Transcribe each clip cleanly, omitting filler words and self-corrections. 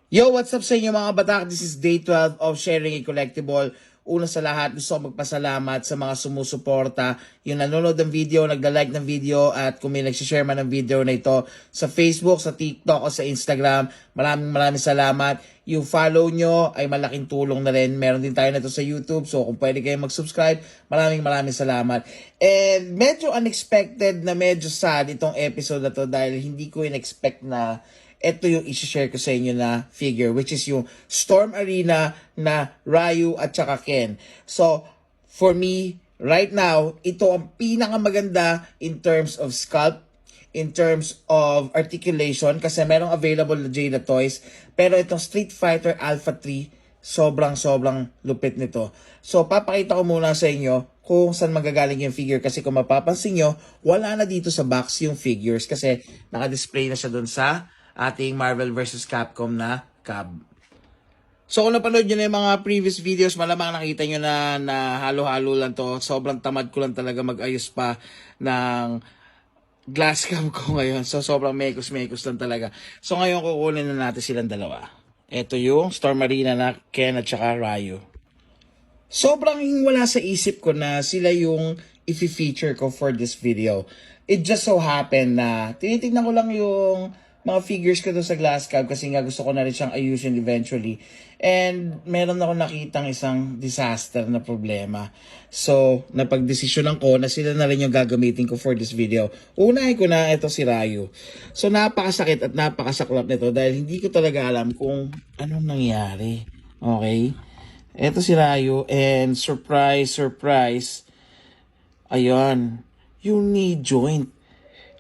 Yo, what's up sa inyo mga batak? This is day 12 of Sharing a Collectible. Una sa lahat, gusto ko magpasalamat sa mga sumusuporta, yung nanonood ng video, nagda-like ng video, at kung may nagsishare man ng video na ito sa Facebook, sa TikTok, o sa Instagram. Maraming salamat. Yung follow nyo ay malaking tulong na rin. Meron din tayo na ito sa YouTube, so kung pwede kayo mag-subscribe, maraming salamat. And medyo unexpected na medyo sad itong episode na to dahil hindi ko in-expect na ito yung isi-share ko sa inyo na figure, which is yung Storm Arena na Ryu at saka Ken. So, for me, right now, ito ang pinakamaganda in terms of sculpt, in terms of articulation, kasi merong available na Jada toys. Pero itong Street Fighter Alpha 3, sobrang lupit nito. So, papakita ko muna sa inyo kung saan magagaling yung figure, kasi kung mapapansin nyo, wala na dito sa box yung figures kasi naka-display na siya dun sa ating Marvel vs. Capcom na cab. So kung napanood nyo na yung mga previous videos, malamang nakita nyo na halo-halo lang to. Sobrang tamad ko lang talaga mag-ayos pa ng glass cam ko ngayon. So sobrang mekos lang talaga. So ngayon kukunin na natin silang dalawa. Ito yung Storm Arena na Ken at saka Ryu. Sobrang wala sa isip ko na sila yung i-feature ko for this video. It just so happened na tinitignan ko lang yung mga figures ko doon sa glass cab kasi nga gusto ko na rin siyang ayusin eventually. And meron ako nakitang isang disaster na problema. So, napag-desisyonan ko na sila na rin yung gagamitin ko for this video. Unahin ko na ito si Ryu. So, napakasakit at napakasaklap nito dahil hindi ko talaga alam kung anong nangyari. Okay? Ito si Ryu and surprise, ayun, yung knee joint,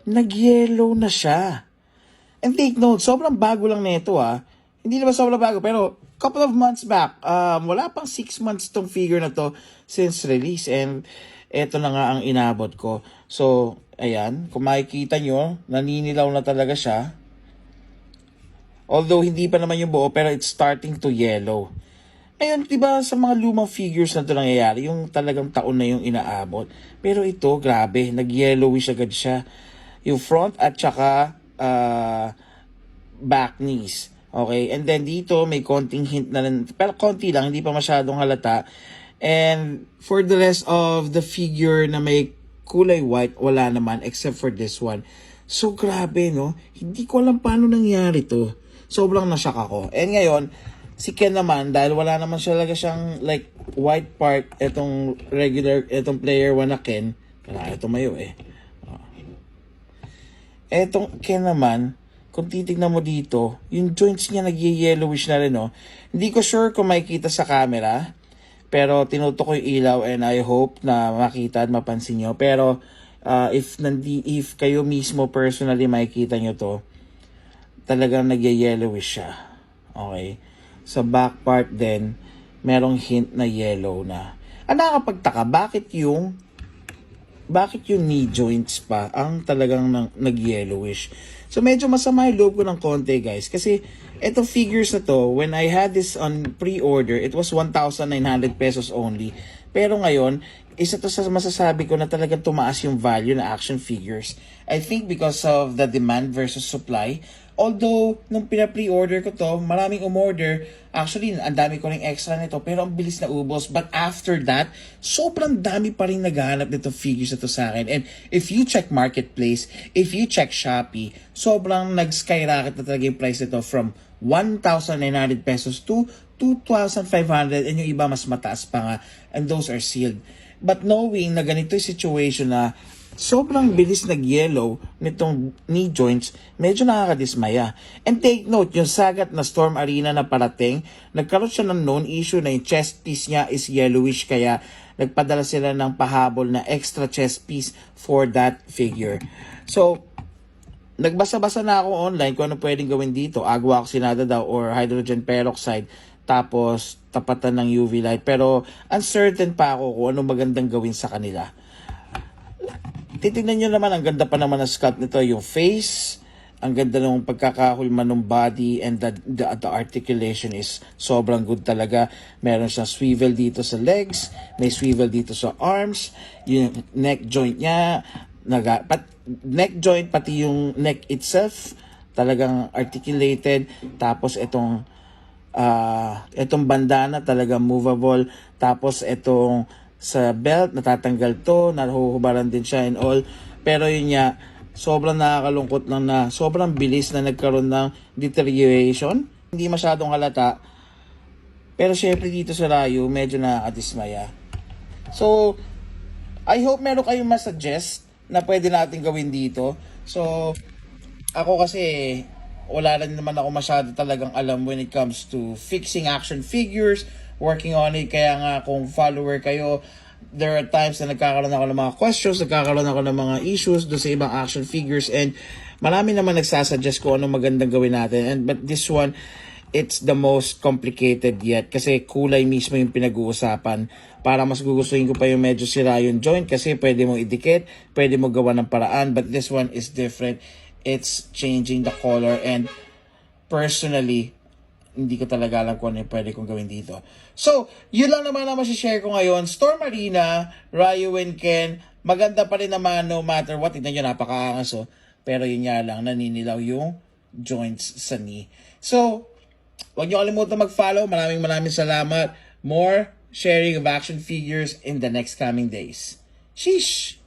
nag-yellow na siya. And take note, sobrang bago lang nito Hindi naman sobrang bago, pero couple of months back, wala pang 6 months tong figure na to since release. And eto na nga ang inabot ko. So, ayan, kung makikita nyo, naninilaw na talaga siya. Although hindi pa naman yung buo, pero it's starting to yellow. Ayun, diba sa mga lumang figures na ito nangyayari, yung talagang taon na yung inaabot. Pero ito, grabe, nag-yellowish agad siya. Yung front at saka back knees. Okay? And then dito, may konting hint na rin. Pero konti lang, hindi pa masyadong halata. And for the rest of the figure na may kulay white, wala naman except for this one. So, grabe, no? Hindi ko alam paano nangyari to. Sobrang nashock ako. And ngayon, si Ken naman, dahil wala naman siya talaga siyang like white part, etong regular, etong player 1 na Ken. Kaya ito mayo Etong Ken naman, kung titignan mo dito, yung joints niya nag-yellowish na rin, no? Hindi ko sure kung makikita sa camera, pero tinutok ko yung ilaw and I hope na makita at mapansin nyo. Pero if kayo mismo personally makikita nyo to, talagang nag-yellowish siya. Okay? Sa back part din, merong hint na yellow na. Ang nakakapagtaka, bakit yung knee joints pa ang talagang nag-yellowish? So medyo masama yung loob ko ng konti, guys. Kasi itong figures na to, when I had this on pre-order, it was 1,900 pesos only. Pero ngayon, isa to sa masasabi ko na talagang tumaas yung value na action figures. I think because of the demand versus supply. Although, nung pina-pre-order ko to, maraming umorder. Actually, ang dami ko ring extra nito, pero ang bilis na ubos. But after that, sobrang dami pa rin naghahanap nito figures na to sa akin. And if you check Marketplace, if you check Shopee, sobrang nag-skyrocket na talaga yung price nito from 1,900 pesos to 2,500, and yung iba mas mataas pa nga. And those are sealed. But knowing na ganito yung situation na sobrang bilis nag-yellow nitong knee joints, medyo nakakadismaya. And take note, yung sagat na Storm Arena na parating, nagkaroon siya ng known issue na yung chest piece niya is yellowish, kaya nagpadala sila ng pahabol na extra chest piece for that figure. So, nagbasa-basa na ako online kung ano pwedeng gawin dito. Agua oxinada daw or hydrogen peroxide, tapos tapatan ng UV light. Pero uncertain pa ako kung ano magandang gawin sa kanila. Titignan nyo naman, ang ganda pa naman ng sculpt nito. Yung face, ang ganda ng pagkakahulma ng body, and the articulation is sobrang good talaga. Meron siyang swivel dito sa legs, may swivel dito sa arms, yung neck joint niya, neck joint, pati yung neck itself, talagang articulated. Tapos itong Itong bandana talaga movable. Tapos itong sa belt, natatanggal to, nahuhubaran din siya and all. Pero yun nga, sobrang nakakalungkot lang na sobrang bilis na nagkaroon ng deterioration. Hindi masyadong halata. Pero syempre dito sa Rayo, medyo nakakatismaya. So, I hope meron kayong masuggest na pwede natin gawin dito. So, ako kasi wala rin naman ako masyado talagang alam when it comes to fixing action figures, working on it. Kaya nga kung follower kayo, there are times na nagkakaroon ako ng mga questions, nagkakaroon ako ng mga issues doon sa ibang action figures, and marami naman nagsasuggest ko ano magandang gawin natin. But this one, it's the most complicated yet kasi kulay mismo yung pinag-uusapan. Para mas gugustuhin ko pa yung medyo sira yung joint kasi pwede mo idikit, pwede mo gawa ng paraan, but this one is different. It's changing the color, and personally, hindi ko talaga alam kung ano yung pwede kong gawin dito. So, yun lang naman ang masishare ko ngayon. Storm Arena, Ryu and Ken, maganda pa rin naman no matter what. Tignan nyo, napakaangas oh. Pero yun nga lang, naninilaw yung joints sa knee. So, huwag nyo kalimutan mag-follow. Maraming salamat. More sharing of action figures in the next coming days. Sheesh!